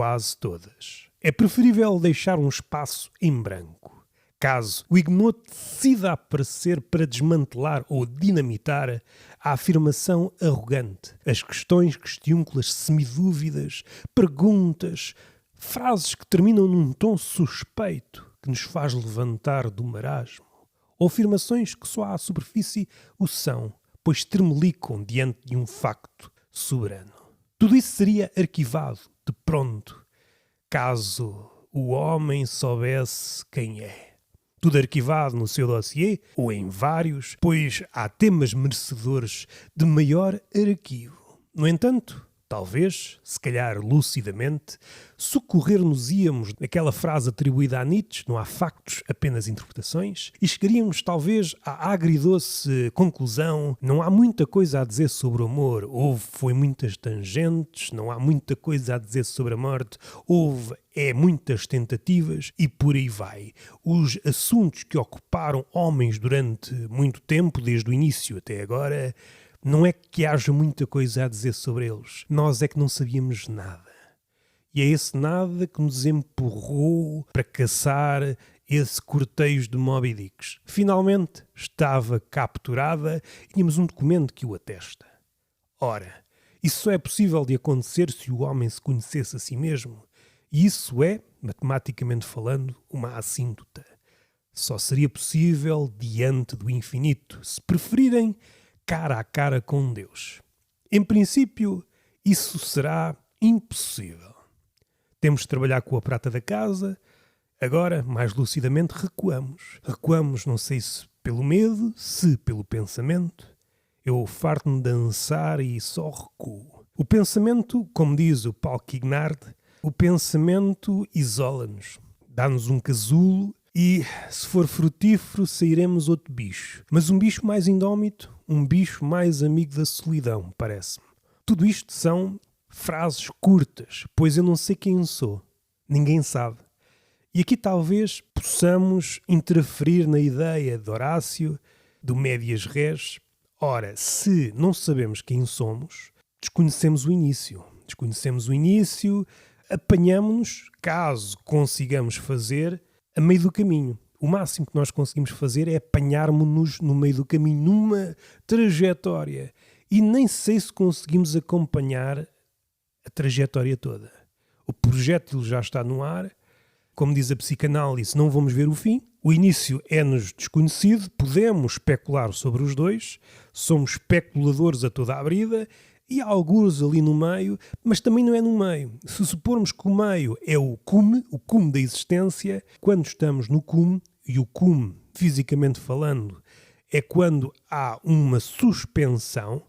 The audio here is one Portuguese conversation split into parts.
quase todas. É preferível deixar um espaço em branco. Caso o ignoto decida aparecer para desmantelar ou dinamitar a afirmação arrogante, as questões questiúnculas semidúvidas, perguntas, frases que terminam num tom suspeito que nos faz levantar do marasmo, ou afirmações que só à superfície o são, pois tremelicam diante de um facto soberano. Tudo isso seria arquivado de pronto, caso o homem soubesse quem é. Tudo arquivado no seu dossiê, ou em vários, pois há temas merecedores de maior arquivo. No entanto, talvez, se calhar lucidamente, socorrer-nos-íamos naquela frase atribuída a Nietzsche, não há factos, apenas interpretações, e chegaríamos talvez à agridoce conclusão: não há muita coisa a dizer sobre o amor, foi muitas tangentes, não há muita coisa a dizer sobre a morte, muitas tentativas e por aí vai. Os assuntos que ocuparam homens durante muito tempo, desde o início até agora, não é que haja muita coisa a dizer sobre eles. Nós é que não sabíamos nada. E é esse nada que nos empurrou para caçar esse cortejo de Moby Dicks. Finalmente estava capturada e tínhamos um documento que o atesta. Ora, isso só é possível de acontecer se o homem se conhecesse a si mesmo. E isso é, matematicamente falando, uma assíntota. Só seria possível diante do infinito, se preferirem, cara a cara com Deus. Em princípio, isso será impossível. Temos de trabalhar com a prata da casa. Agora, mais lucidamente, recuamos. Recuamos, não sei se pelo medo, se pelo pensamento. Eu farto-me de dançar e só recuo. O pensamento, como diz o Paul Quignard, o pensamento isola-nos, dá-nos um casulo e, se for frutífero, sairemos outro bicho. Mas um bicho mais indómito, um bicho mais amigo da solidão, parece-me. Tudo isto são frases curtas, pois eu não sei quem sou. Ninguém sabe. E aqui talvez possamos interferir na ideia de Horácio, do Médias Res. Ora, se não sabemos quem somos, desconhecemos o início. Apanhamos-nos, caso consigamos fazer, a meio do caminho. O máximo que nós conseguimos fazer é apanharmos-nos no meio do caminho, numa trajetória. E nem sei se conseguimos acompanhar a trajetória toda. O projétil já está no ar. Como diz a psicanálise, não vamos ver o fim. O início é-nos desconhecido. Podemos especular sobre os dois. Somos especuladores a toda a brida. E há alguns ali no meio, mas também não é no meio. Se supormos que o meio é o cume da existência, quando estamos no cume, e o cume, fisicamente falando, é quando há uma suspensão,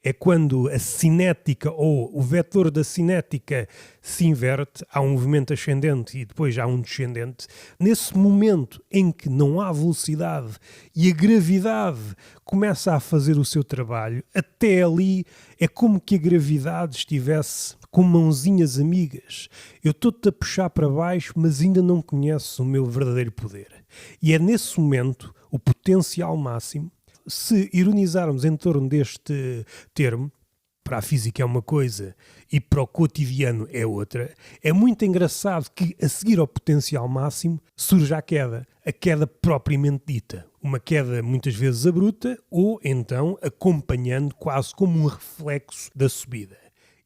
é quando a cinética ou o vetor da cinética se inverte, há um movimento ascendente e depois há um descendente. Nesse momento em que não há velocidade e a gravidade começa a fazer o seu trabalho, até ali é como que a gravidade estivesse com mãozinhas amigas. Eu estou-te a puxar para baixo, mas ainda não conheces o meu verdadeiro poder. E é nesse momento, o potencial máximo. Se ironizarmos em torno deste termo, para a física é uma coisa e para o cotidiano é outra, é muito engraçado que a seguir ao potencial máximo surge a queda propriamente dita. Uma queda muitas vezes abrupta ou então acompanhando quase como um reflexo da subida.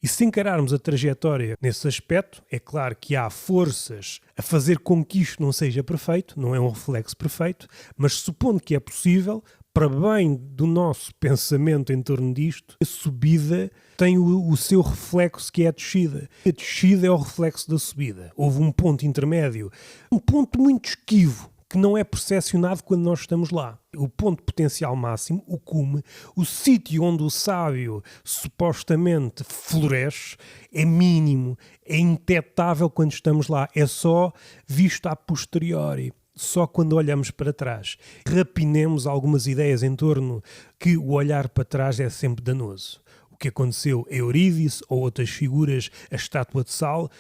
E se encararmos a trajetória nesse aspecto, é claro que há forças a fazer com que isto não seja perfeito, não é um reflexo perfeito, mas supondo que é possível, para bem do nosso pensamento em torno disto, a subida tem o seu reflexo que é a descida. A descida é o reflexo da subida. Houve um ponto intermédio, um ponto muito esquivo, que não é percepcionado quando nós estamos lá. O ponto potencial máximo, o cume, o sítio onde o sábio supostamente floresce, é mínimo, é indetetável quando estamos lá. É só visto a posteriori. Só quando olhamos para trás. Rapinemos algumas ideias em torno que o olhar para trás é sempre danoso. O que aconteceu a Eurídice ou outras figuras, a estátua de sal,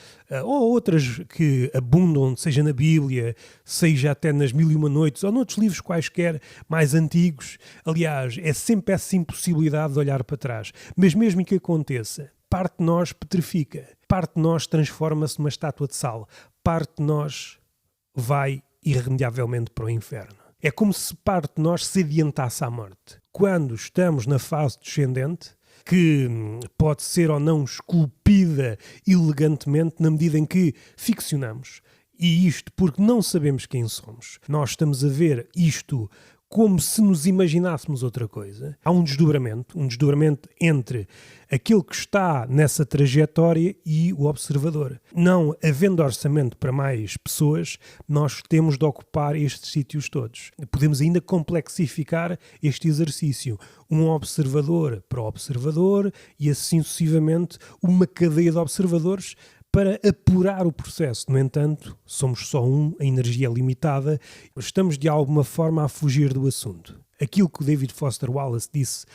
ou outras que abundam, seja na Bíblia, seja até nas Mil e Uma Noites, ou noutros livros quaisquer mais antigos. Aliás, é sempre essa impossibilidade de olhar para trás. Mas mesmo que aconteça, parte de nós petrifica. parte de nós transforma-se numa estátua de sal, parte de nós vai irremediavelmente para o inferno. É como se parte de nós se adiantasse à morte. Quando estamos na fase descendente, que pode ser ou não esculpida elegantemente na medida em que ficcionamos. E isto porque não sabemos quem somos. Nós estamos a ver isto como se nos imaginássemos outra coisa. Há um desdobramento entre aquele que está nessa trajetória e o observador. Não havendo orçamento para mais pessoas, nós temos de ocupar estes sítios todos. Podemos ainda complexificar este exercício. Um observador para o observador e assim sucessivamente uma cadeia de observadores para apurar o processo. No entanto, somos só a energia é limitada, estamos de alguma forma a fugir do assunto. Aquilo que o David Foster Wallace disse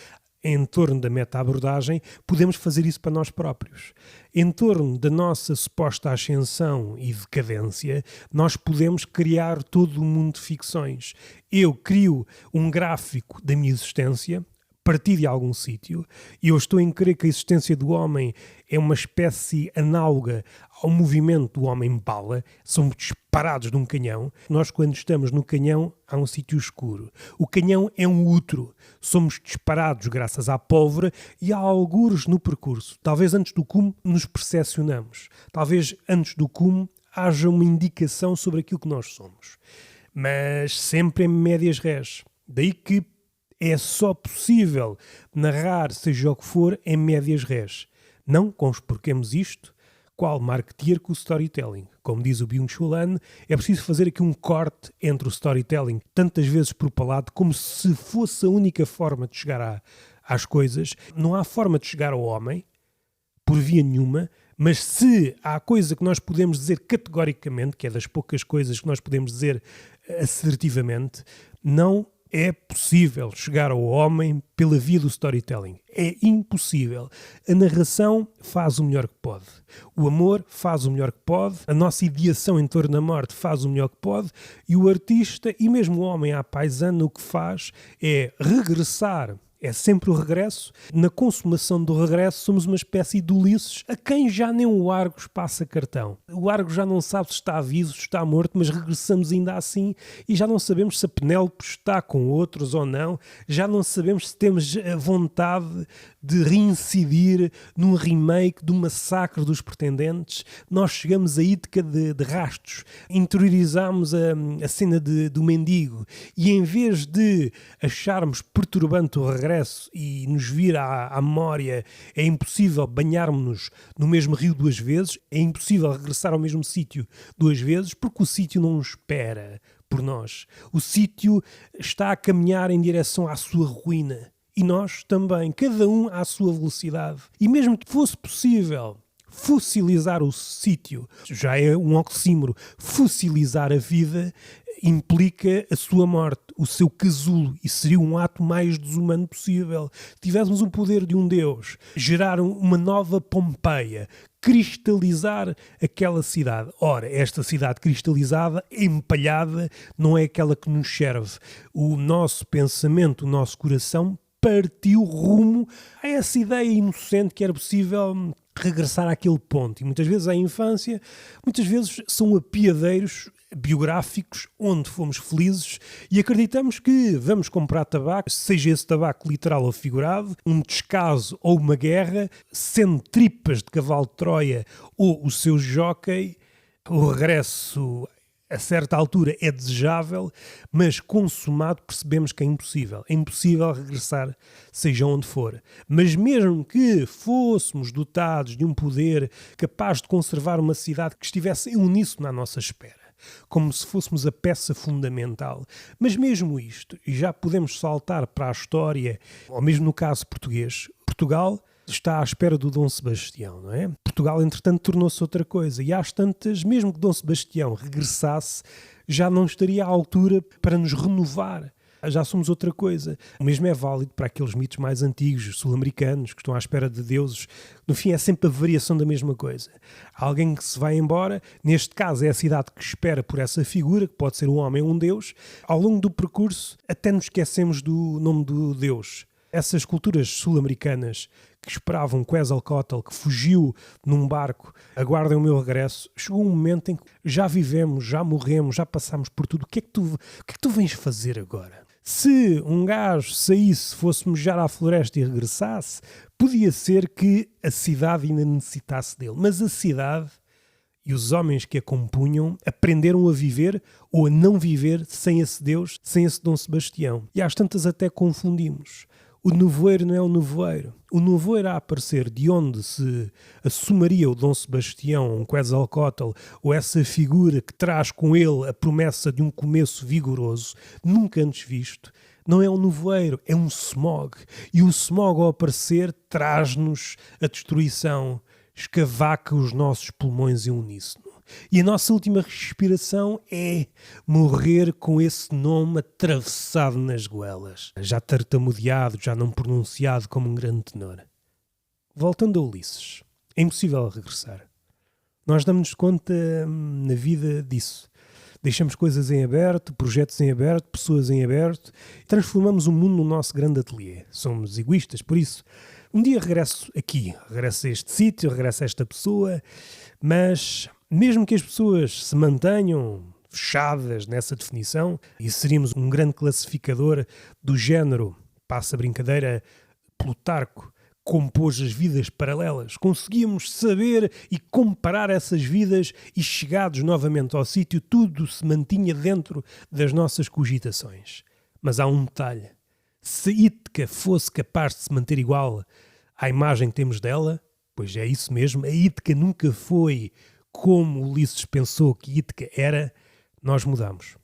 em torno da meta-abordagem, podemos fazer isso para nós próprios. Em torno da nossa suposta ascensão e decadência, nós podemos criar todo um mundo de ficções. Eu crio um gráfico da minha existência, partir de algum sítio, e eu estou em crer que a existência do homem é uma espécie análoga ao movimento do homem-bala, somos disparados de um canhão. Nós, quando estamos no canhão, há um sítio escuro. O canhão é um útero, somos disparados graças à pólvora e há algures no percurso. Talvez antes do cume nos percepcionamos, talvez antes do cume haja uma indicação sobre aquilo que nós somos. Mas sempre em médias res. Daí que é só possível narrar, seja o que for, em médias res. Não conspurquemos isto, qual marketeer com o storytelling. Como diz o Byung-Chul Han, é preciso fazer aqui um corte entre o storytelling, tantas vezes propalado, como se fosse a única forma de chegar às coisas. Não há forma de chegar ao homem, por via nenhuma, mas se há coisa que nós podemos dizer categoricamente, que é das poucas coisas que nós podemos dizer assertivamente, não é possível chegar ao homem pela via do storytelling. É impossível. A narração faz o melhor que pode. O amor faz o melhor que pode. A nossa ideação em torno da morte faz o melhor que pode. E o artista, e mesmo o homem à paisana, o que faz é regressar. É sempre o regresso. Na consumação do regresso somos uma espécie de Ulisses a quem já nem o Argos passa cartão. O Argos já não sabe se está vivo, se está morto, mas regressamos ainda assim e já não sabemos se a Penélope está com outros ou não. Já não sabemos se temos a vontade de reincidir num remake do Massacre dos Pretendentes. Nós chegamos a Ítica de Rastos, interiorizamos a cena do mendigo e em vez de acharmos perturbante o regresso e nos vir à memória, é impossível banharmos-nos no mesmo rio duas vezes, é impossível regressar ao mesmo sítio duas vezes, porque o sítio não nos espera por nós. O sítio está a caminhar em direção à sua ruína. E nós também, cada um à sua velocidade. E mesmo que fosse possível fossilizar o sítio, já é um oxímoro, fossilizar a vida implica a sua morte, o seu casulo, e seria um ato mais desumano possível. Se tivéssemos o poder de um Deus, gerar uma nova Pompeia, cristalizar aquela cidade. Ora, esta cidade cristalizada, empalhada, não é aquela que nos serve. O nosso pensamento, o nosso coração partiu rumo a essa ideia inocente que era possível regressar àquele ponto. E muitas vezes à infância, muitas vezes são apiadeiros biográficos onde fomos felizes e acreditamos que vamos comprar tabaco, seja esse tabaco literal ou figurado, um descaso ou uma guerra, sendo tripas de cavalo de Troia ou o seu jockey, o regresso a certa altura é desejável, mas consumado percebemos que é impossível. É impossível regressar, seja onde for. Mas mesmo que fôssemos dotados de um poder capaz de conservar uma cidade que estivesse em uníssono à nossa espera, como se fôssemos a peça fundamental. Mas mesmo isto, e já podemos saltar para a história, ou mesmo no caso português, Portugal está à espera do Dom Sebastião, não é? Portugal, entretanto, tornou-se outra coisa. E às tantas, mesmo que Dom Sebastião regressasse, já não estaria à altura para nos renovar. Já somos outra coisa. O mesmo é válido para aqueles mitos mais antigos, sul-americanos, que estão à espera de deuses. No fim, é sempre a variação da mesma coisa. Há alguém que se vai embora, neste caso é a cidade que espera por essa figura, que pode ser um homem ou um deus. Ao longo do percurso, até nos esquecemos do nome do deus. Essas culturas sul-americanas que esperavam Quetzalcóatl, que fugiu num barco, aguardem o meu regresso. Chegou um momento em que já vivemos, já morremos, já passámos por tudo. O que é que tu vens fazer agora? Se um gajo saísse, fosse mejar à floresta e regressasse, podia ser que a cidade ainda necessitasse dele. Mas a cidade e os homens que a compunham aprenderam a viver ou a não viver sem esse Deus, sem esse Dom Sebastião. E às tantas até confundimos. O nevoeiro não é o nevoeiro. O nevoeiro a aparecer de onde se assumiria o Dom Sebastião, um Quetzalcóatl, ou essa figura que traz com ele a promessa de um começo vigoroso, nunca antes visto, não é um nevoeiro, é um smog. E o smog ao aparecer traz-nos a destruição, escavaca os nossos pulmões em uníssono. E a nossa última respiração é morrer com esse nome atravessado nas goelas, já tartamudeado, já não pronunciado como um grande tenor. Voltando a Ulisses, é impossível regressar. Nós damos-nos conta na vida disso. Deixamos coisas em aberto, projetos em aberto, pessoas em aberto, e transformamos o mundo no nosso grande ateliê. Somos egoístas, por isso, um dia regresso aqui, regresso a este sítio, regresso a esta pessoa, mas mesmo que as pessoas se mantenham fechadas nessa definição, e seríamos um grande classificador do género, passa a brincadeira, Plutarco compôs as vidas paralelas. Conseguíamos saber e comparar essas vidas e chegados novamente ao sítio, tudo se mantinha dentro das nossas cogitações. Mas há um detalhe. Se Ítaca fosse capaz de se manter igual à imagem que temos dela, pois é isso mesmo, a Ítaca nunca foi como Ulisses pensou que Ítaca era, nós mudamos.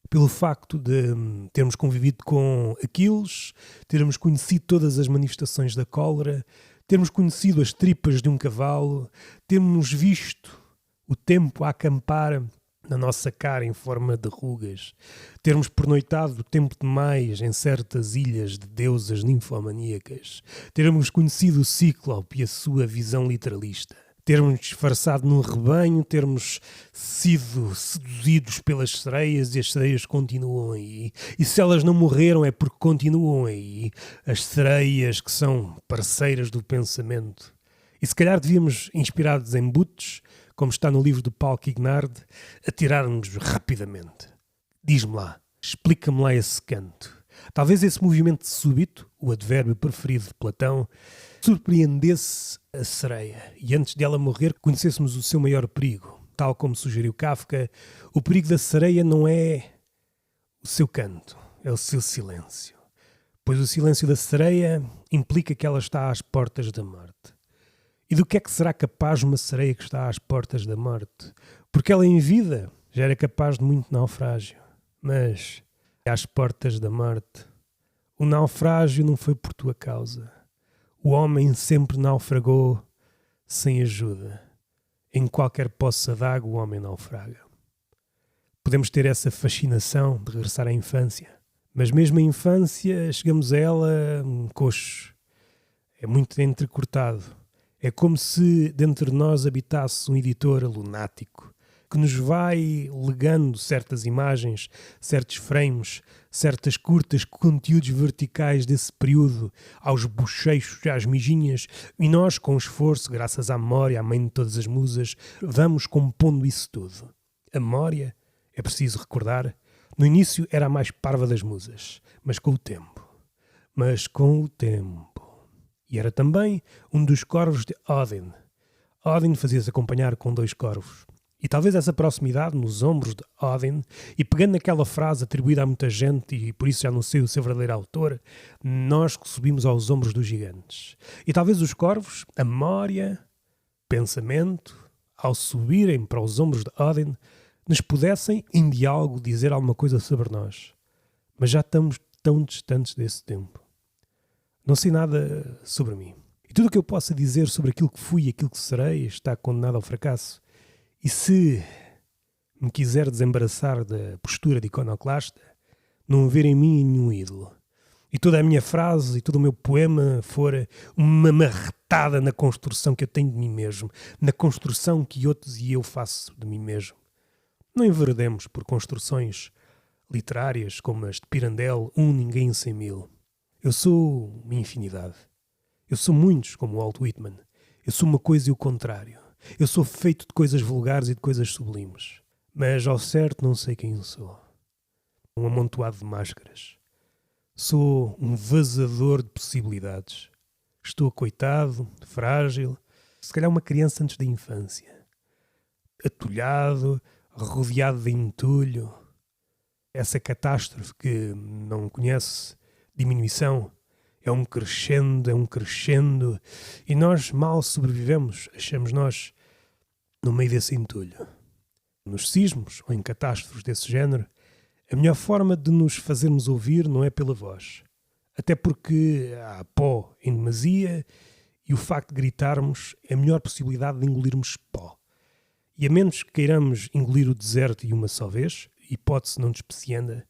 Pelo facto de termos convivido com Aquiles, termos conhecido todas as manifestações da cólera, termos conhecido as tripas de um cavalo, termos visto o tempo a acampar na nossa cara em forma de rugas, termos pernoitado tempo demais em certas ilhas de deusas ninfomaníacas, termos conhecido o Cíclope e a sua visão literalista, termos disfarçado num rebanho, termos sido seduzidos pelas sereias e as sereias continuam aí. E se elas não morreram é porque continuam aí. As sereias que são parceiras do pensamento. E se calhar devíamos, inspirados em Butes, como está no livro do Paulo Quignard, atirar-nos rapidamente. Diz-me lá, explica-me lá esse canto. Talvez esse movimento súbito, o advérbio preferido de Platão, surpreendesse a sereia e antes de ela morrer conhecêssemos o seu maior perigo. Tal como sugeriu Kafka, o perigo da sereia não é o seu canto, é o seu silêncio. Pois o silêncio da sereia implica que ela está às portas da morte. E do que é que será capaz uma sereia que está às portas da morte? Porque ela em vida já era capaz de muito naufrágio. Mas às portas da morte, o naufrágio não foi por tua causa. O homem sempre naufragou sem ajuda. Em qualquer poça d'água o homem naufraga. Podemos ter essa fascinação de regressar à infância. Mas mesmo a infância chegamos a ela coxo. É muito entrecortado. É como se dentro de nós habitasse um editor lunático que nos vai legando certas imagens, certos frames, certas curtas conteúdos verticais desse período, aos bochechos, às mijinhas, e nós, com esforço, graças à memória, à mãe de todas as musas, vamos compondo isso tudo. A memória, é preciso recordar, no início era a mais parva das musas, mas com o tempo. E era também um dos corvos de Odin. Odin fazia-se acompanhar com 2 corvos. E talvez essa proximidade nos ombros de Odin, e pegando naquela frase atribuída a muita gente, e por isso já não sei o seu verdadeiro autor, nós que subimos aos ombros dos gigantes. E talvez os corvos, a memória, pensamento, ao subirem para os ombros de Odin, nos pudessem, em diálogo, dizer alguma coisa sobre nós. Mas já estamos tão distantes desse tempo. Não sei nada sobre mim. E tudo o que eu possa dizer sobre aquilo que fui e aquilo que serei está condenado ao fracasso. E se me quiser desembaraçar da postura de iconoclasta, não ver em mim nenhum ídolo. E toda a minha frase e todo o meu poema for uma marretada na construção que eu tenho de mim mesmo, na construção que outros e eu faço de mim mesmo. Não enveredemos por construções literárias como as de Pirandello, Ninguém Sem Mil. Eu sou uma infinidade. Eu sou muitos, como Walt Whitman. Eu sou uma coisa e o contrário. Eu sou feito de coisas vulgares e de coisas sublimes. Mas ao certo não sei quem sou. Um amontoado de máscaras. Sou um vazador de possibilidades. Estou coitado, frágil, se calhar uma criança antes da infância. Atulhado, rodeado de entulho. Essa catástrofe que não conhece diminuição. É um crescendo, e nós mal sobrevivemos, achamos nós, no meio desse entulho. Nos sismos ou em catástrofes desse género, a melhor forma de nos fazermos ouvir não é pela voz. Até porque há pó em demasia e o facto de gritarmos é a melhor possibilidade de engolirmos pó. E a menos que queiramos engolir o deserto de uma só vez, hipótese não despecianda,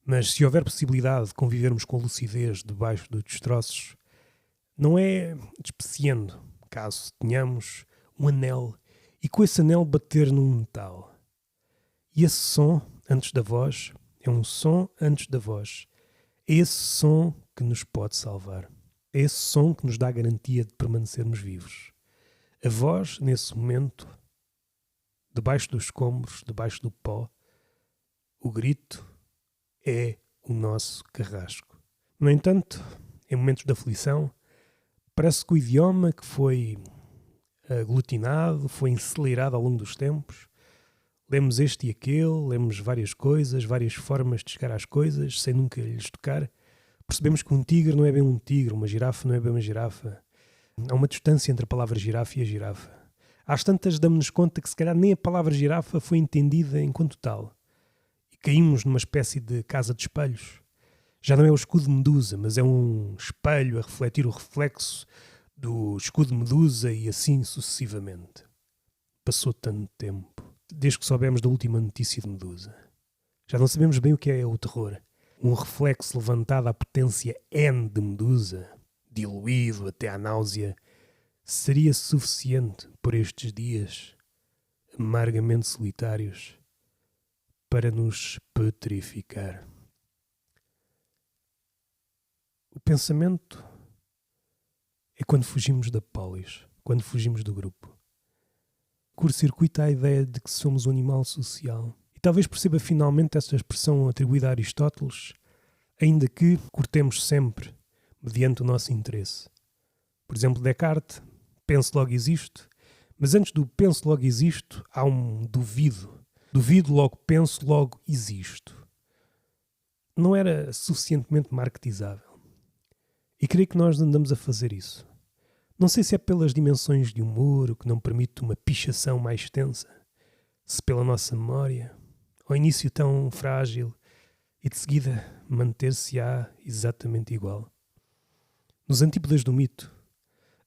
mas se houver possibilidade de convivermos com lucidez debaixo dos destroços, não é despeciando, caso tenhamos um anel e com esse anel bater num metal. E esse som, antes da voz, é um som antes da voz. É esse som que nos pode salvar. É esse som que nos dá a garantia de permanecermos vivos. A voz, nesse momento, debaixo dos escombros, debaixo do pó, o grito é o nosso carrasco. No entanto, em momentos de aflição, parece que o idioma que foi aglutinado, foi encelerado ao longo dos tempos, lemos este e aquele, lemos várias coisas, várias formas de chegar às coisas, sem nunca lhes tocar. Percebemos que um tigre não é bem um tigre, uma girafa não é bem uma girafa. Há uma distância entre a palavra girafa e a girafa. Às tantas damos-nos conta que se calhar nem a palavra girafa foi entendida enquanto tal. E caímos numa espécie de casa de espelhos. Já não é o escudo de Medusa, mas é um espelho a refletir o reflexo do escudo de Medusa e assim sucessivamente. Passou tanto tempo, desde que soubemos da última notícia de Medusa. Já não sabemos bem o que é o terror. Um reflexo levantado à potência N de Medusa, diluído até à náusea, seria suficiente por estes dias amargamente solitários para nos petrificar. O pensamento é quando fugimos da polis, quando fugimos do grupo. Curto-circuita a ideia de que somos um animal social. E talvez perceba finalmente esta expressão atribuída a Aristóteles, ainda que cortemos sempre mediante o nosso interesse. Por exemplo, Descartes, penso logo existo, mas antes do penso logo existo há um duvido. Duvido, logo penso, logo existo. Não era suficientemente marketizável. E creio que nós andamos a fazer isso. Não sei se é pelas dimensões de um muro que não permite uma pichação mais extensa, se pela nossa memória, ao início tão frágil e de seguida manter-se-á exatamente igual. Nos antípodas do mito,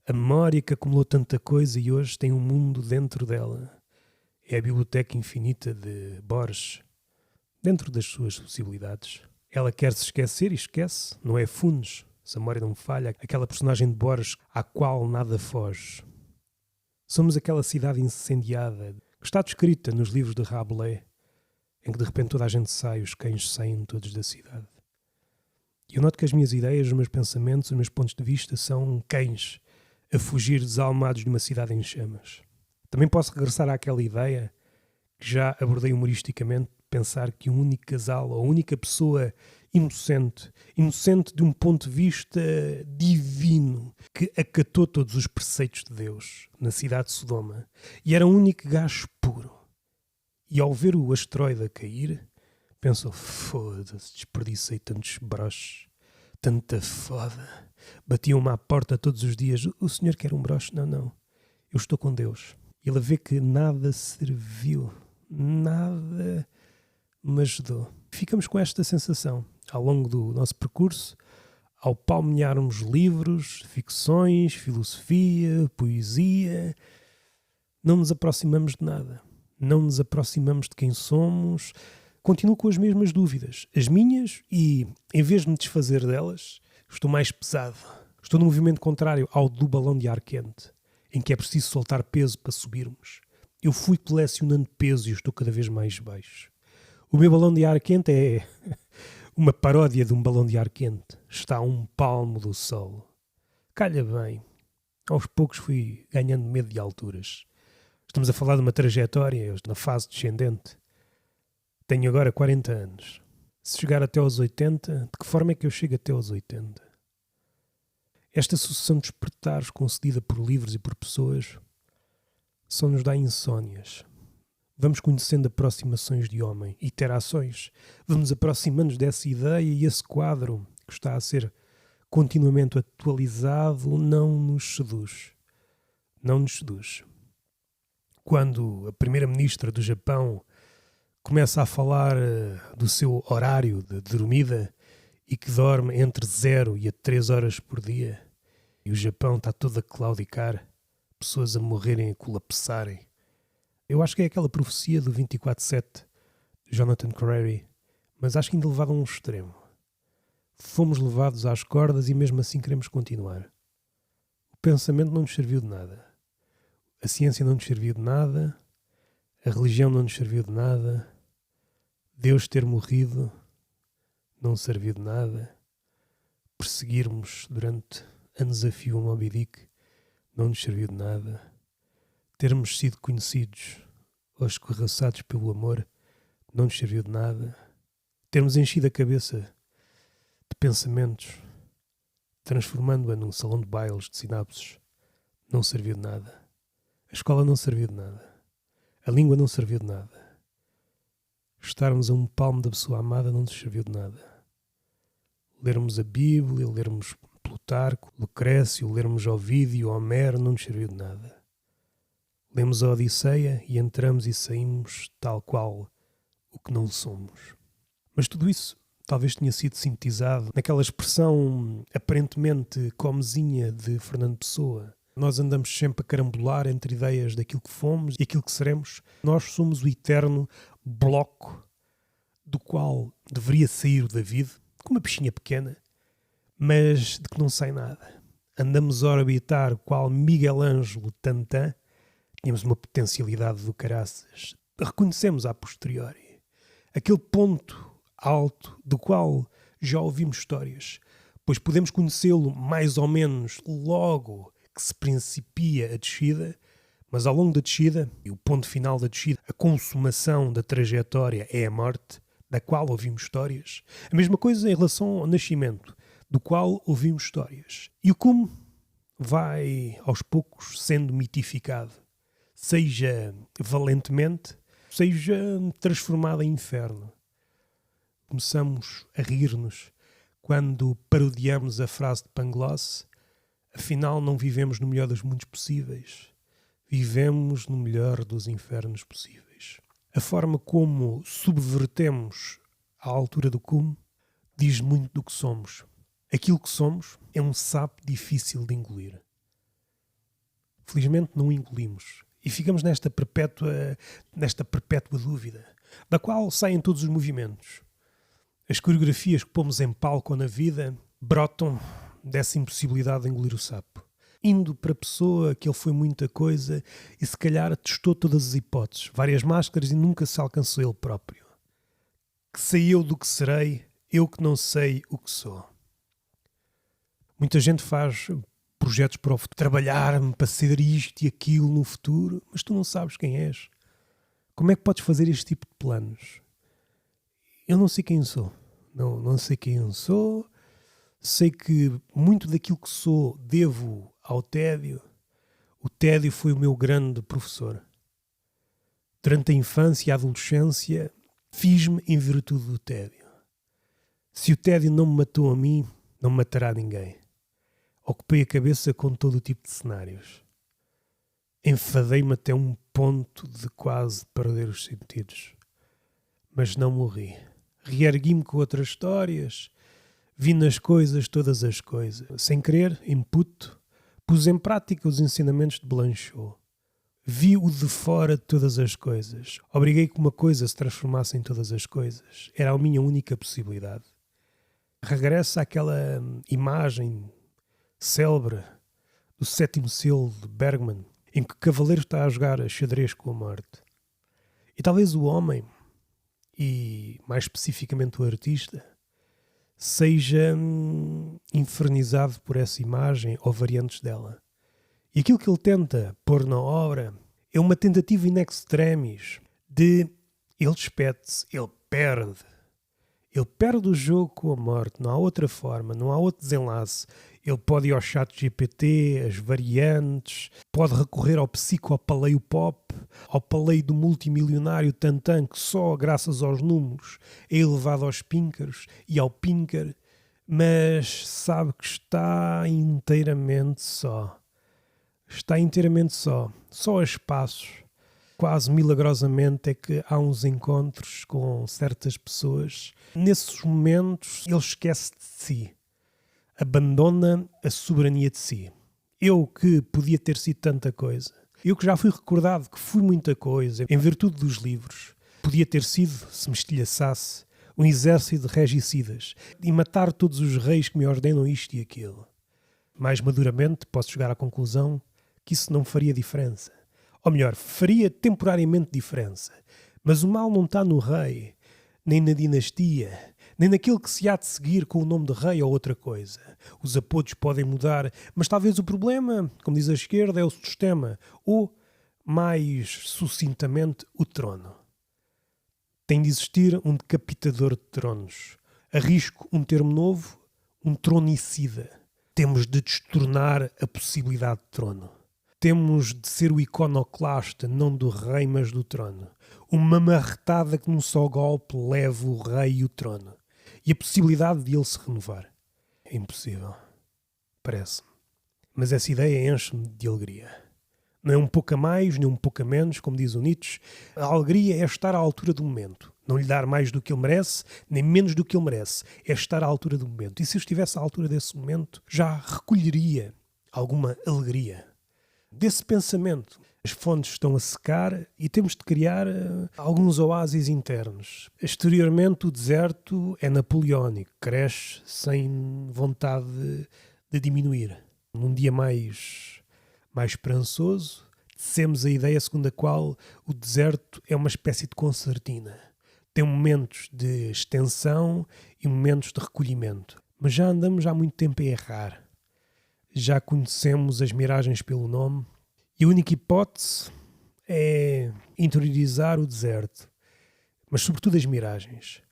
a memória que acumulou tanta coisa e hoje tem um mundo dentro dela. É a biblioteca infinita de Borges, dentro das suas possibilidades. Ela quer se esquecer e esquece, não é Funes, se a memória não me falha, aquela personagem de Borges à qual nada foge. Somos aquela cidade incendiada que está descrita nos livros de Rabelais, em que de repente toda a gente sai, os cães saem todos da cidade. E eu noto que as minhas ideias, os meus pensamentos, os meus pontos de vista são cães a fugir desalmados de uma cidade em chamas. Também posso regressar àquela ideia que já abordei humoristicamente, pensar que um único casal ou a única pessoa inocente de um ponto de vista divino, que acatou todos os preceitos de Deus na cidade de Sodoma e era um único gás puro. E ao ver o asteroide a cair, pensou, foda-se, desperdicei tantos broches, tanta foda. Batiam-me à porta todos os dias, o senhor quer um broche? Não, eu estou com Deus. E ele vê que nada serviu, nada me ajudou. Ficamos com esta sensação ao longo do nosso percurso, ao palmearmos livros, ficções, filosofia, poesia, não nos aproximamos de nada. Não nos aproximamos de quem somos. Continuo com as mesmas dúvidas, as minhas, e em vez de me desfazer delas, estou mais pesado. Estou no movimento contrário ao do balão de ar quente, em que é preciso soltar peso para subirmos. Eu fui colecionando peso e estou cada vez mais baixo. O meu balão de ar quente é uma paródia de um balão de ar quente. Está a um palmo do sol. Calha bem. Aos poucos fui ganhando medo de alturas. Estamos a falar de uma trajetória, eu na fase descendente. Tenho agora 40 anos. Se chegar até aos 80, de que forma é que eu chego até aos 80? Esta sucessão de despertares concedida por livros e por pessoas só nos dá insónias. Vamos conhecendo aproximações de homem, iterações. Vamos aproximando-nos dessa ideia e esse quadro que está a ser continuamente atualizado não nos seduz. Não nos seduz. Quando a primeira-ministra do Japão começa a falar do seu horário de dormida e que dorme entre 0 e 3 horas por dia, e o Japão está todo a claudicar, pessoas a morrerem, a colapsarem. Eu acho que é aquela profecia do 24/7 de Jonathan Crary, mas acho que ainda levado a um extremo. Fomos levados às cordas e mesmo assim queremos continuar. O pensamento não nos serviu de nada. A ciência não nos serviu de nada. A religião não nos serviu de nada. Deus ter morrido não serviu de nada. Perseguirmos durante anos a fio um Moby Dick não nos serviu de nada. Termos sido conhecidos ou escorraçados pelo amor não nos serviu de nada. Termos enchido a cabeça de pensamentos, transformando-a num salão de bailes de sinapses, não serviu de nada. A escola não serviu de nada. A língua não serviu de nada. Estarmos a um palmo da pessoa amada não nos serviu de nada. Lermos a Bíblia, lermos Plutarco, Lucrécio, lermos Ovídio, Homero, não nos serviu de nada. Lemos a Odisseia e entramos e saímos tal qual o que não somos. Mas tudo isso talvez tenha sido sintetizado naquela expressão aparentemente comezinha de Fernando Pessoa. Nós andamos sempre a carambolar entre ideias daquilo que fomos e aquilo que seremos. Nós somos o eterno bloco do qual deveria sair o David, com uma peixinha pequena, mas de que não sai nada. Andamos a orbitar qual Miguel Ângelo Tantã. Tínhamos uma potencialidade do caraças. Reconhecemos a posteriori aquele ponto alto do qual já ouvimos histórias, pois podemos conhecê-lo mais ou menos logo que se principia a descida, mas ao longo da descida, e o ponto final da descida, a consumação da trajetória é a morte, da qual ouvimos histórias. A mesma coisa em relação ao nascimento, do qual ouvimos histórias. E o como vai aos poucos sendo mitificado, seja valentemente, seja transformado em inferno. Começamos a rir-nos quando parodiamos a frase de Pangloss: afinal não vivemos no melhor dos mundos possíveis, vivemos no melhor dos infernos possíveis. A forma como subvertemos a altura do cume diz muito do que somos. Aquilo que somos é um sapo difícil de engolir. Felizmente não o engolimos. E ficamos nesta perpétua dúvida, da qual saem todos os movimentos. As coreografias que pomos em palco ou na vida brotam dessa impossibilidade de engolir o sapo. Indo para a pessoa que ele foi muita coisa e se calhar testou todas as hipóteses, várias máscaras e nunca se alcançou ele próprio. Que sei eu do que serei, eu que não sei o que sou. Muita gente faz projetos para o futuro, trabalhar-me para ser isto e aquilo no futuro, mas tu não sabes quem és. Como é que podes fazer este tipo de planos? Eu não sei quem sou. Não sei quem eu sou. Sei que muito daquilo que sou devo ao tédio. O tédio foi o meu grande professor. Durante a infância e a adolescência, fiz-me em virtude do tédio. Se o tédio não me matou a mim, não me matará ninguém. Ocupei a cabeça com todo o tipo de cenários. Enfadei-me até um ponto de quase perder os sentidos. Mas não morri. Reergui-me com outras histórias. Vi nas coisas todas as coisas. Sem querer, imputo, pus em prática os ensinamentos de Blanchot. Vi o de fora de todas as coisas. Obriguei que uma coisa se transformasse em todas as coisas. Era a minha única possibilidade. Regressa àquela imagem célebre do sétimo selo de Bergman, em que o cavaleiro está a jogar xadrez com a morte. E talvez o homem, e mais especificamente o artista, seja infernizado por essa imagem ou variantes dela. E aquilo que ele tenta pôr na obra é uma tentativa in extremis de ele despede-se, ele perde. Ele perde o jogo com a morte, não há outra forma, não há outro desenlace. Ele pode ir ao chat GPT, as variantes, pode recorrer ao psicopaleio pop, ao paleio do multimilionário Tantan, que só graças aos números é elevado aos píncaros e ao píncar, mas sabe que está inteiramente só. Está inteiramente só a espaços. Quase milagrosamente é que há uns encontros com certas pessoas. Nesses momentos ele esquece de si. Abandona a soberania de si. Eu que podia ter sido tanta coisa. Eu que já fui recordado que fui muita coisa, em virtude dos livros. Podia ter sido, se me estilhaçasse, um exército de regicidas e matar todos os reis que me ordenam isto e aquilo. Mais maduramente posso chegar à conclusão que isso não faria diferença. Ou melhor, faria temporariamente diferença. Mas o mal não está no rei, nem na dinastia, nem naquele que se há de seguir com o nome de rei ou outra coisa. Os apodos podem mudar, mas talvez o problema, como diz a esquerda, é o sistema, ou, mais sucintamente, o trono. Tem de existir um decapitador de tronos. Arrisco um termo novo, um tronicida. Temos de destornar a possibilidade de trono. Temos de ser o iconoclasta, não do rei, mas do trono. Uma marretada que num só golpe leve o rei e o trono. E a possibilidade de ele se renovar. É impossível. Parece-me. Mas essa ideia enche-me de alegria. Não é um pouco a mais, nem um pouco a menos, como diz o Nietzsche. A alegria é estar à altura do momento. Não lhe dar mais do que ele merece, nem menos do que ele merece. É estar à altura do momento. E se eu estivesse à altura desse momento, já recolheria alguma alegria. Desse pensamento, as fontes estão a secar e temos de criar alguns oásis internos. Exteriormente, o deserto é napoleónico, cresce sem vontade de diminuir. Num dia mais esperançoso, tecemos a ideia segundo a qual o deserto é uma espécie de concertina. Tem momentos de extensão e momentos de recolhimento. Mas já andamos há muito tempo a errar. Já conhecemos as miragens pelo nome e a única hipótese é interiorizar o deserto, mas sobretudo as miragens.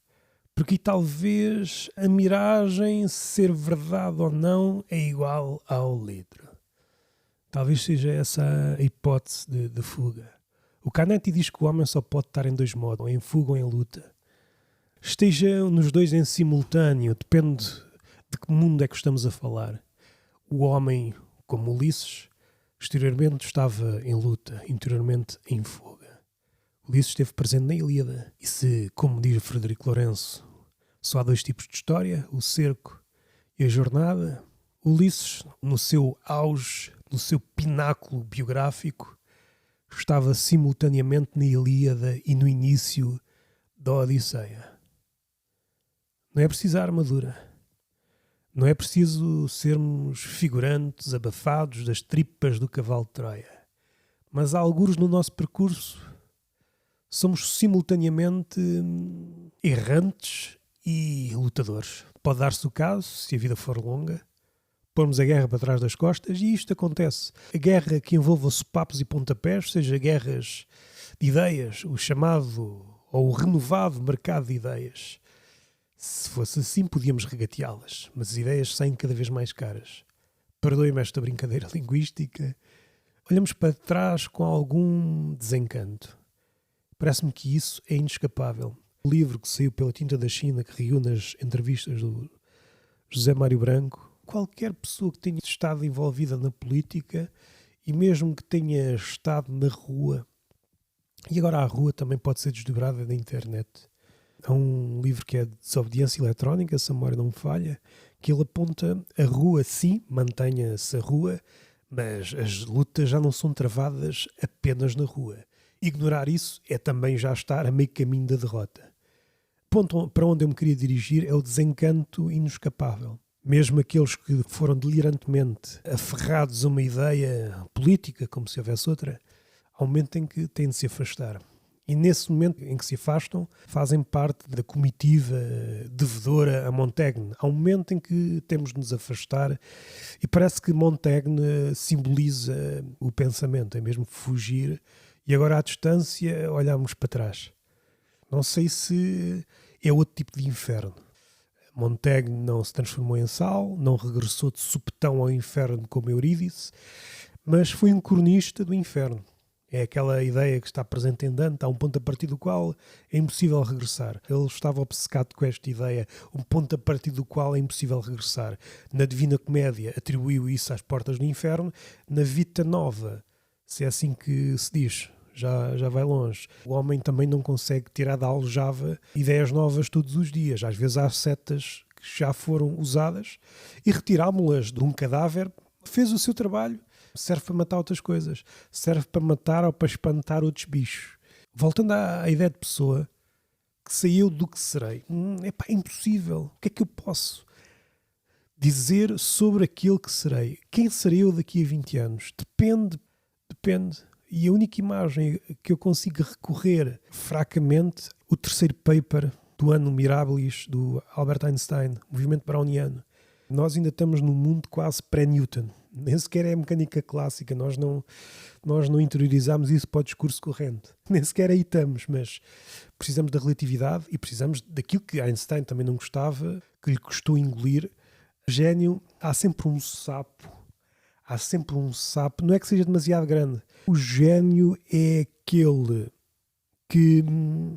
Porque talvez a miragem, ser verdade ou não, é igual ao litro. Talvez seja essa a hipótese de fuga. O Canetti diz que o homem só pode estar em dois modos, ou em fuga ou em luta. Esteja nos dois em simultâneo, depende de que mundo é que estamos a falar. O homem, como Ulisses, exteriormente estava em luta, interiormente em fuga. Ulisses esteve presente na Ilíada. E se, como diz Frederico Lourenço, só há dois tipos de história, o cerco e a jornada, Ulisses, no seu auge, no seu pináculo biográfico, estava simultaneamente na Ilíada e no início da Odisseia. Não é preciso a armadura. Não é preciso sermos figurantes abafados das tripas do cavalo de Troia. Mas há algures no nosso percurso somos simultaneamente errantes e lutadores. Pode dar-se o caso, se a vida for longa, pormos a guerra para trás das costas e isto acontece. A guerra que envolva sopapos e pontapés, seja guerras de ideias, o chamado ou o renovado mercado de ideias. Se fosse assim, podíamos regateá-las, mas as ideias saem cada vez mais caras. Perdoe-me esta brincadeira linguística. Olhamos para trás com algum desencanto. Parece-me que isso é inescapável. O livro que saiu pela Tinta da China, que reúne as entrevistas do José Mário Branco, qualquer pessoa que tenha estado envolvida na política e mesmo que tenha estado na rua, e agora a rua também pode ser desdobrada da internet. Há um livro que é de Desobediência Eletrónica, se a memória não me falha, que ele aponta a rua, sim, mantenha-se a rua, mas as lutas já não são travadas apenas na rua. Ignorar isso é também já estar a meio caminho da derrota. O ponto para onde eu me queria dirigir é o desencanto inescapável. Mesmo aqueles que foram delirantemente aferrados a uma ideia política, como se houvesse outra, há um momento em que têm de se afastar. E nesse momento em que se afastam, fazem parte da comitiva devedora a Montaigne. Há um momento em que temos de nos afastar e parece que Montaigne simboliza o pensamento, é mesmo fugir e agora à distância olhamos para trás. Não sei se é outro tipo de inferno. Montaigne não se transformou em sal, não regressou de supetão ao inferno como Eurídice, mas foi um cronista do inferno. É aquela ideia que está presente em Dante, há um ponto a partir do qual é impossível regressar. Ele estava obcecado com esta ideia, um ponto a partir do qual é impossível regressar. Na Divina Comédia atribuiu isso às portas do inferno, na Vita Nova, se é assim que se diz, já vai longe. O homem também não consegue tirar da aljava ideias novas todos os dias. Às vezes há setas que já foram usadas e retirámo-las de um cadáver fez o seu trabalho. Serve para matar outras coisas. Serve para matar ou para espantar outros bichos. Voltando à ideia de pessoa que saiu do que serei. É impossível. O que é que eu posso dizer sobre aquilo que serei? Quem serei eu daqui a 20 anos? Depende. E a única imagem que eu consigo recorrer fracamente, o terceiro paper do Anno Mirabilis, do Albert Einstein, movimento browniano. Nós ainda estamos num mundo quase pré-Newton. Nem sequer é a mecânica clássica. Nós não interiorizamos isso para o discurso corrente. Nem sequer aí estamos, mas precisamos da relatividade e precisamos daquilo que Einstein também não gostava, que lhe custou engolir. Gênio, há sempre um sapo. Não é que seja demasiado grande. O gênio é aquele que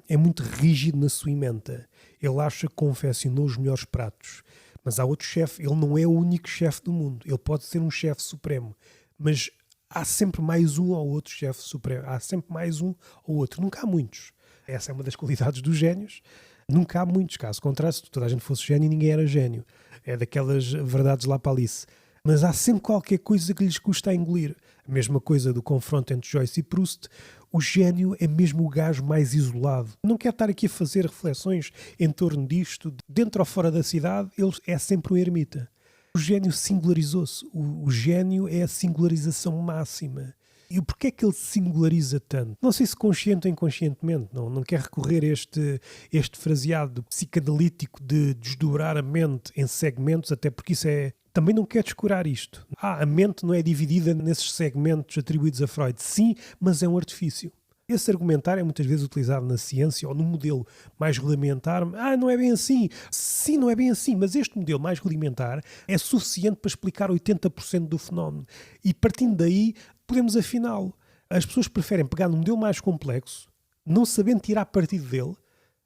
é muito rígido na sua ementa. Ele acha que confeccionou os melhores pratos. Mas há outro chefe, ele não é o único chefe do mundo. Ele pode ser um chefe supremo. Mas há sempre mais um ou outro chefe supremo. Há sempre mais um ou outro. Nunca há muitos. Essa é uma das qualidades dos génios. Nunca há muitos. Caso contrário, se toda a gente fosse gênio, ninguém era gênio. É daquelas verdades lá para Alice. Mas há sempre qualquer coisa que lhes custa a engolir. A mesma coisa do confronto entre Joyce e Proust. O gênio é mesmo o gajo mais isolado. Não quero estar aqui a fazer reflexões em torno disto. Dentro ou fora da cidade, ele é sempre um ermita. O gênio singularizou-se. O gênio é a singularização máxima. E porquê é que ele singulariza tanto? Não sei se consciente ou inconscientemente. Não quero recorrer a este fraseado psicanalítico de desdobrar a mente em segmentos, até porque isso é... Também não quero descurar isto. A mente não é dividida nesses segmentos atribuídos a Freud. Sim, mas é um artifício. Esse argumentário é muitas vezes utilizado na ciência ou num modelo mais rudimentar. Não é bem assim. Sim, não é bem assim, mas este modelo mais rudimentar é suficiente para explicar 80% do fenómeno. E partindo daí, podemos afinal. As pessoas preferem pegar num modelo mais complexo, não sabendo tirar partido dele,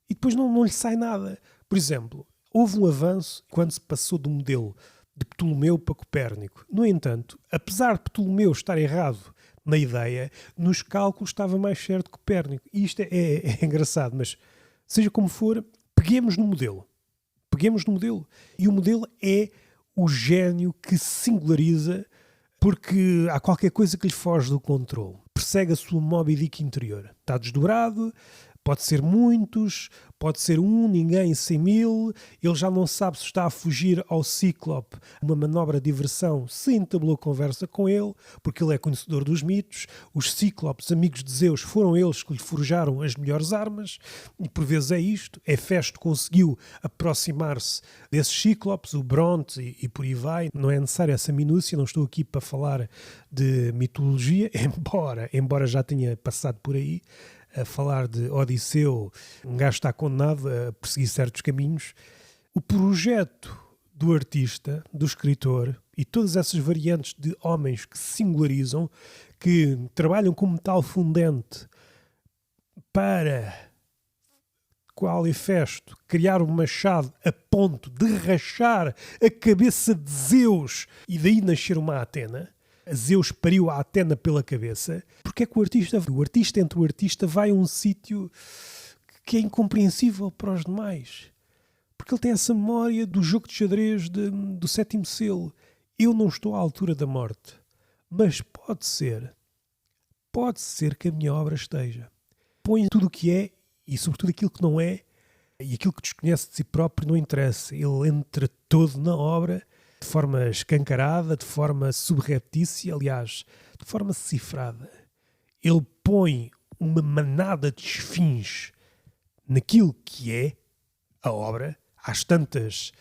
e depois não lhe sai nada. Por exemplo, houve um avanço quando se passou do modelo de Ptolomeu para Copérnico. No entanto, apesar de Ptolomeu estar errado na ideia, nos cálculos estava mais certo que Copérnico. E isto é engraçado, mas seja como for, peguemos no modelo. E o modelo é o gênio que se singulariza porque há qualquer coisa que lhe foge do controle. Persegue a sua Moby Dick interior. Está desdobrado, pode ser muitos, pode ser um, ninguém, 100 mil. Ele já não sabe se está a fugir ao Cíclope, uma manobra de diversão, se entablou conversa com ele, porque ele é conhecedor dos mitos. Os Cíclopes, amigos de Zeus, foram eles que lhe forjaram as melhores armas, e por vezes é isto. Hefesto conseguiu aproximar-se desses Cíclopes, o Bronte e por aí vai. Não é necessário essa minúcia, não estou aqui para falar de mitologia, embora já tenha passado por aí, a falar de Odisseu, um gajo está condenado a perseguir certos caminhos. O projeto do artista, do escritor e todas essas variantes de homens que se singularizam, que trabalham como metal fundente para, qual Hefesto, criar um machado a ponto de rachar a cabeça de Zeus e daí nascer uma Atena. Zeus pariu a Atena pela cabeça. Porque é que o artista vai a um sítio que é incompreensível para os demais? Porque ele tem essa memória do jogo de xadrez do sétimo selo. Eu não estou à altura da morte. Mas pode ser que a minha obra esteja. Põe tudo o que é e sobretudo aquilo que não é, e aquilo que desconhece de si próprio não interessa. Ele entra todo na obra de forma escancarada, de forma subreptícia, aliás, de forma cifrada. Ele põe uma manada de esfinge naquilo que é a obra, às tantas,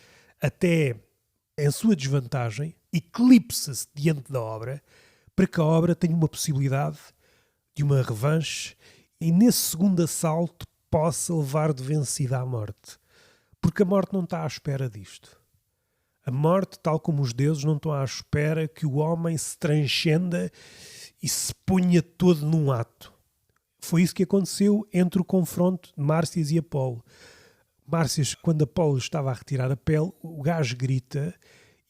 até em sua desvantagem, eclipsa-se diante da obra, para que a obra tenha uma possibilidade de uma revanche e nesse segundo assalto possa levar de vencida à morte. Porque a morte não está à espera disto. A morte, tal como os deuses, não estão à espera que o homem se transcenda e se ponha todo num ato. Foi isso que aconteceu entre o confronto de Márcias e Apolo. Márcias, quando Apolo estava a retirar a pele, o gajo grita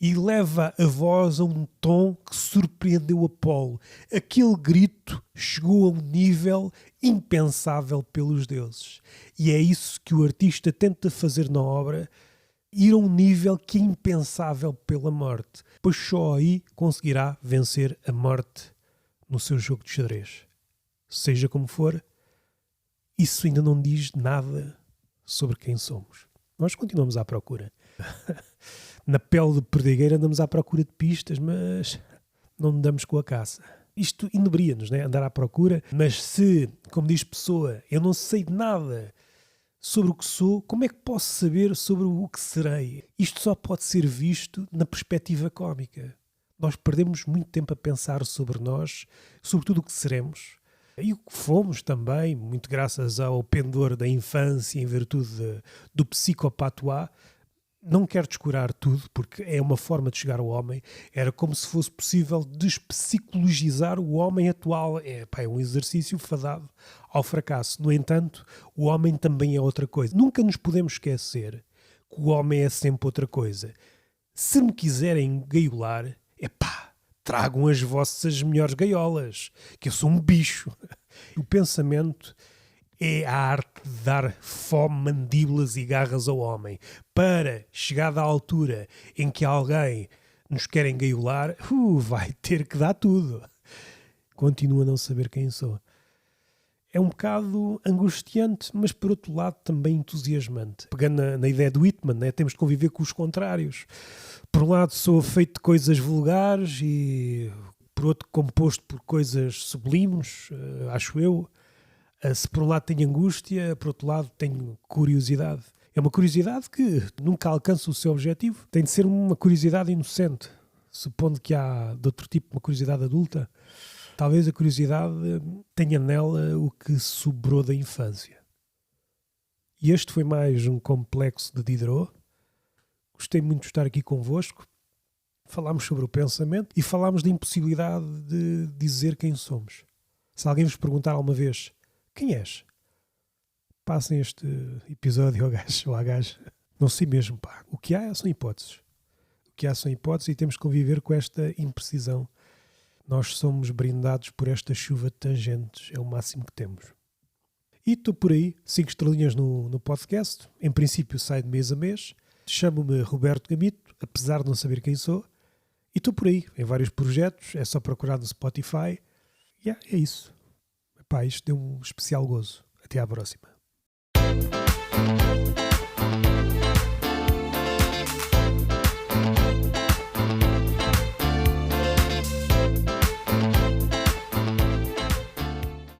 e leva a voz a um tom que surpreendeu Apolo. Aquele grito chegou a um nível impensável pelos deuses. E é isso que o artista tenta fazer na obra, ir a um nível que é impensável pela morte. Pois só aí conseguirá vencer a morte no seu jogo de xadrez. Seja como for, isso ainda não diz nada sobre quem somos. Nós continuamos à procura. Na pele de perdigueira andamos à procura de pistas, mas não andamos com a caça. Isto inebria-nos, né? Andar à procura. Mas se, como diz Pessoa, eu não sei de nada sobre o que sou, como é que posso saber sobre o que serei? Isto só pode ser visto na perspectiva cómica. Nós perdemos muito tempo a pensar sobre nós, sobre tudo o que seremos. E o que fomos também, muito graças ao pendor da infância, em virtude do psicopatois. Não quero descurar tudo, porque é uma forma de chegar ao homem. Era como se fosse possível despsicologizar o homem atual. É um exercício fadado ao fracasso. No entanto, o homem também é outra coisa. Nunca nos podemos esquecer que o homem é sempre outra coisa. Se me quiserem gaiolar, tragam as vossas melhores gaiolas, que eu sou um bicho. O pensamento é a arte de dar fome, mandíbulas e garras ao homem. Para, chegada à altura em que alguém nos quer engaiolar, vai ter que dar tudo. Continuo a não saber quem sou. É um bocado angustiante, mas por outro lado também entusiasmante. Pegando na ideia do Whitman, né? Temos de conviver com os contrários. Por um lado sou feito de coisas vulgares e por outro composto por coisas sublimes, acho eu. Se por um lado tenho angústia, por outro lado tenho curiosidade. É uma curiosidade que nunca alcança o seu objetivo. Tem de ser uma curiosidade inocente. Supondo que há de outro tipo, uma curiosidade adulta, talvez a curiosidade tenha nela o que sobrou da infância. E este foi mais um complexo de Diderot. Gostei muito de estar aqui convosco. Falámos sobre o pensamento e falámos da impossibilidade de dizer quem somos. Se alguém vos perguntar alguma vez quem és, passem este episódio ao gajo ou à gaja. Não sei mesmo, O que há são hipóteses. O que há são hipóteses e temos que conviver com esta imprecisão. Nós somos brindados por esta chuva de tangentes. É o máximo que temos. E estou por aí, 5 estrelinhas no podcast. Em princípio sai de mês a mês. Chamo-me Roberto Gamito, apesar de não saber quem sou. E estou por aí, em vários projetos. É só procurar no Spotify. É isso. Isto deu um especial gozo. Até à próxima.